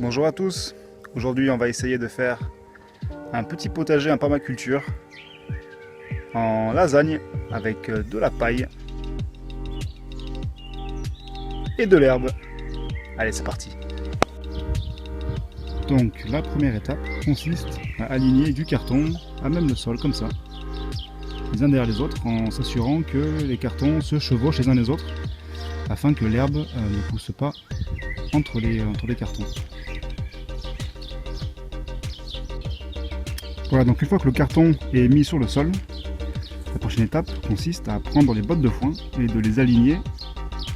Bonjour à tous, aujourd'hui on va essayer de faire un petit potager en permaculture en lasagne avec de la paille et de l'herbe. Allez, c'est parti. Donc la première étape consiste à aligner du carton à même le sol comme ça, les uns derrière les autres, en s'assurant que les cartons se chevauchent les uns les autres afin que l'herbe ne pousse pas entre les cartons. Voilà, donc une fois que le carton est mis sur le sol, la prochaine étape consiste à prendre les bottes de foin et de les aligner de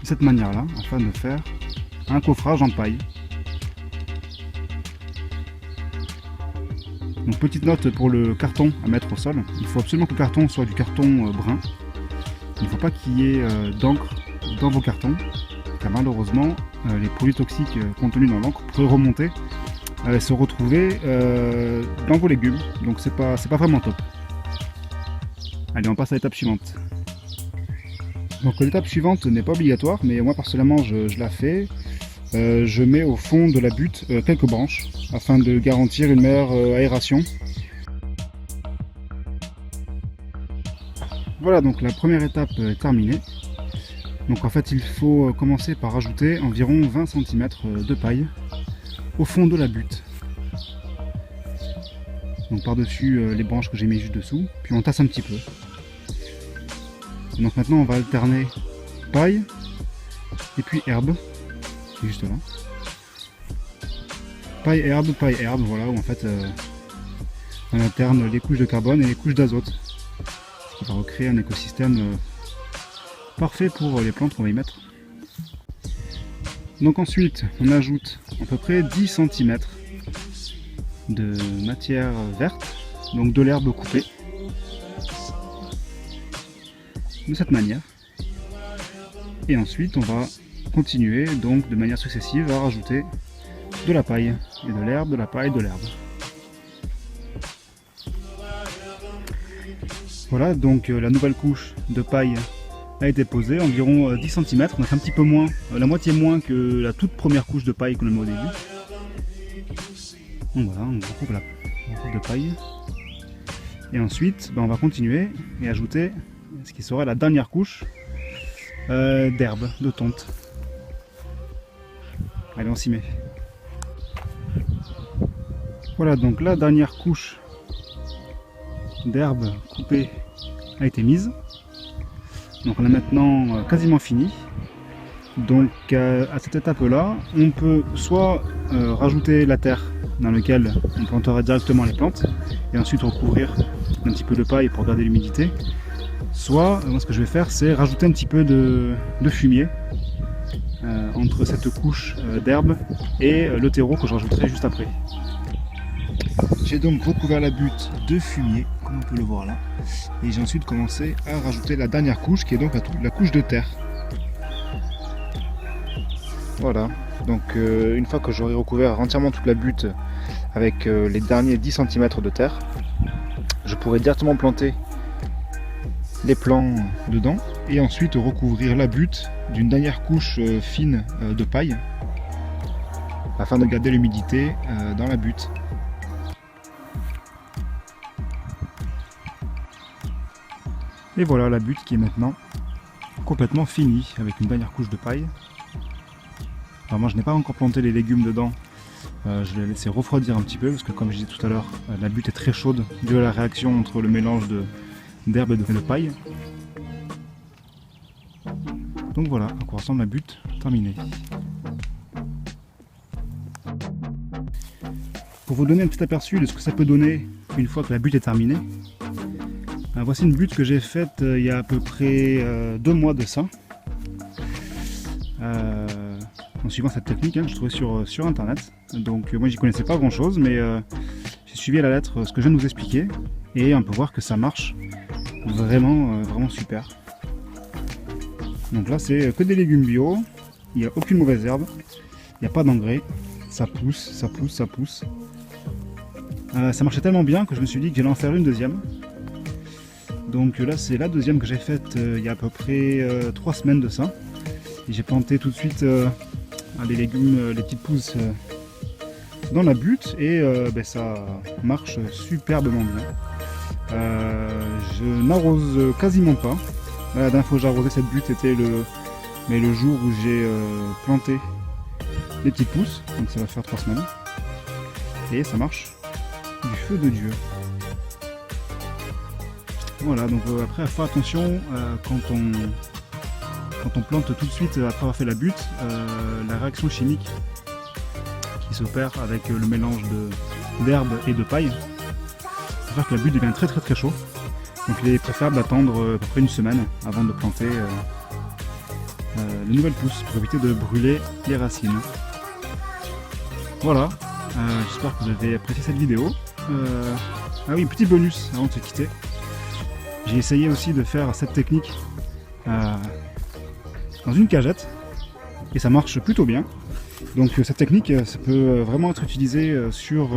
cette manière-là, afin de faire un coffrage en paille. Donc petite note pour le carton à mettre au sol, il faut absolument que le carton soit du carton brun. Il ne faut pas qu'il y ait d'encre dans vos cartons, car malheureusement les produits toxiques contenus dans l'encre pourraient remonter se retrouver dans vos légumes, donc c'est pas vraiment top. Allez, on passe à l'étape suivante. Donc l'étape suivante n'est pas obligatoire, mais moi personnellement je la fais. Je mets au fond de la butte quelques branches afin de garantir une meilleure aération. Voilà, donc la première étape est terminée. Donc en fait il faut commencer par rajouter environ 20 cm de paille au fond de la butte. Donc par-dessus les branches que j'ai mis juste dessous, puis on tasse un petit peu. Donc maintenant on va alterner paille et puis herbe, c'est juste là. Paille, herbe, voilà, où en fait on alterne les couches de carbone et les couches d'azote, ce qui va recréer un écosystème parfait pour les plantes qu'on va y mettre. Donc ensuite on ajoute à peu près 10 cm de matière verte, donc de l'herbe coupée, de cette manière. Et ensuite on va continuer donc de manière successive à rajouter de la paille et de l'herbe, de la paille, de l'herbe. Voilà, donc la nouvelle couche de paille a été posée, environ 10 cm, donc un petit peu moins, la moitié moins que la toute première couche de paille qu'on a mis au début. Donc voilà, on recoupe la couche de paille. Et ensuite, on va continuer et ajouter ce qui sera la dernière couche d'herbe, de tonte. Allez, on s'y met. Voilà, donc la dernière couche d'herbe coupée a été mise. Donc on a maintenant quasiment fini. Donc à cette étape-là, on peut soit rajouter la terre dans laquelle on plantera directement les plantes et ensuite recouvrir un petit peu de paille pour garder l'humidité. Soit, moi ce que je vais faire, c'est rajouter un petit peu de fumier entre cette couche d'herbe et le terreau que je rajouterai juste après. J'ai donc recouvert la butte de fumier, comme on peut le voir là, et j'ai ensuite commencé à rajouter la dernière couche qui est donc la couche de terre. Voilà, donc une fois que j'aurai recouvert entièrement toute la butte avec les derniers 10 cm de terre, je pourrai directement planter les plants dedans et ensuite recouvrir la butte d'une dernière couche fine de paille afin de garder l'humidité dans la butte. Et voilà la butte qui est maintenant complètement finie avec une dernière couche de paille. Alors moi je n'ai pas encore planté les légumes dedans, je vais la laisser refroidir un petit peu parce que comme je disais tout à l'heure, la butte est très chaude due à la réaction entre le mélange d'herbe et de paille. Donc voilà à quoi ressemble la butte terminée. Pour vous donner un petit aperçu de ce que ça peut donner une fois que la butte est terminée, voici une butte que j'ai faite il y a à peu près 2 mois de ça. En suivant cette technique, je trouvais sur internet. Donc moi j'y connaissais pas grand chose, mais j'ai suivi à la lettre ce que je viens de vous expliquer et on peut voir que ça marche vraiment, vraiment super. Donc là c'est que des légumes bio, il n'y a aucune mauvaise herbe, il n'y a pas d'engrais, ça pousse, ça pousse, ça pousse. Ça marchait tellement bien que je me suis dit que j'allais en faire une deuxième. Donc là c'est la deuxième que j'ai faite il y a à peu près 3 semaines de ça. Et j'ai planté tout de suite les légumes, les petites pousses dans la butte et ça marche superbement bien. Je n'arrose quasiment pas. La dernière fois que j'ai arrosé cette butte c'était le jour où j'ai planté les petites pousses, donc ça va faire 3 semaines. Et ça marche du feu de Dieu. Voilà, donc après il faut faire attention quand on plante tout de suite après avoir fait la butte, la réaction chimique qui s'opère avec le mélange d'herbe et de paille, ça fait que la butte devient très chaud. Donc il est préférable d'attendre à peu près une semaine avant de planter les nouvelles pousses pour éviter de brûler les racines. Voilà, j'espère que vous avez apprécié cette vidéo. Ah oui, petit bonus avant de se quitter. J'ai essayé aussi de faire cette technique dans une cagette et ça marche plutôt bien. Donc cette technique, ça peut vraiment être utilisée sur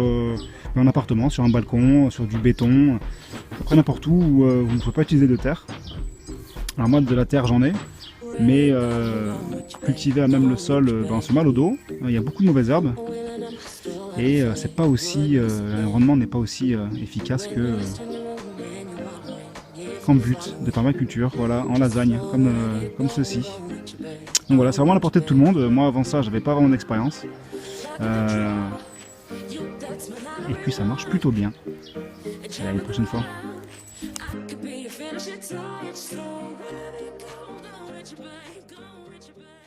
un appartement, sur un balcon, sur du béton, après n'importe où vous ne pouvez pas utiliser de terre. Alors moi de la terre j'en ai, mais cultiver à même le sol, c'est mal au dos. Il y a beaucoup de mauvaises herbes et c'est pas aussi, le rendement n'est pas aussi efficace que en but de permaculture, voilà, en lasagne, comme ceci. Donc voilà, c'est vraiment à la portée de tout le monde. Moi avant ça, j'avais pas vraiment d'expérience. Et puis ça marche plutôt bien. À la prochaine fois. Could be a finish, it's all, it's slow. Wherever you go, don't let you back, don't let you back.